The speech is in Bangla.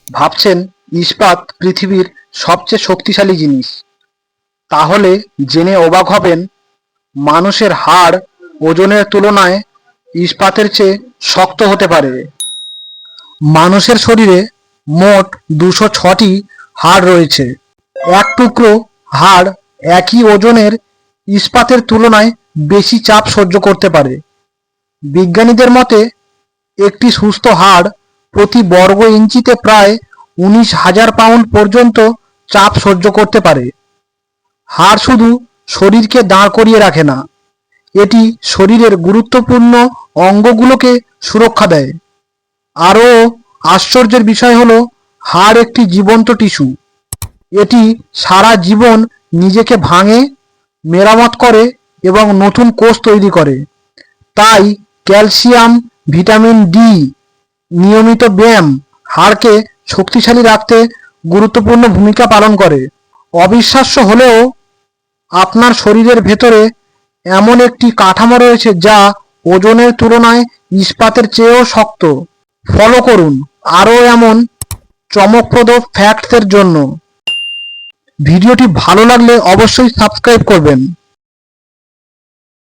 ভাবছেন ইস্পাত পৃথিবীর সবচেয়ে শক্তিশালী জিনিস, তাহলে জেনে অবাক হবেন মানুষের হাড় ওজনের তুলনায় ইস্পাতের চেয়ে শক্ত হতে পারে। মানুষের শরীরে মোট 206টি হাড় রয়েছে। এক টুকরো হাড় একই ওজনের ইস্পাতের তুলনায় বেশি চাপ সহ্য করতে পারে। বিজ্ঞানীদের মতে একটি সুস্থ হাড় প্রতি বর্গ ইঞ্চিতে প্রায় 19,000 পাউন্ড পর্যন্ত চাপ সহ্য করতে পারে। হাড় শুধু শরীরকে দাঁড় করিয়ে রাখে না, এটি শরীরের গুরুত্বপূর্ণ অঙ্গগুলোকে সুরক্ষা দেয়। আরও আশ্চর্যের বিষয় হলো হাড় একটি জীবন্ত টিস্যু। এটি সারা জীবন নিজেকে ভাঙে, মেরামত করে এবং নতুন কোষ তৈরি করে। তাই ক্যালসিয়াম, ভিটামিন ডি, নিয়মিত ব্যায়াম হাড়কে শক্তিশালী রাখতে গুরুত্বপূর্ণ ভূমিকা পালন করে। অবিশ্বাস্য হলেও আপনার শরীরের ভেতরে এমন একটি কাঠামো রয়েছে যা ওজনের তুলনায় ইস্পাতের চেয়েও শক্ত। ফলো করুন আরও এমন চমকপ্রদ ফ্যাক্টসের জন্য। ভিডিওটি ভালো লাগলে অবশ্যই সাবস্ক্রাইব করবেন।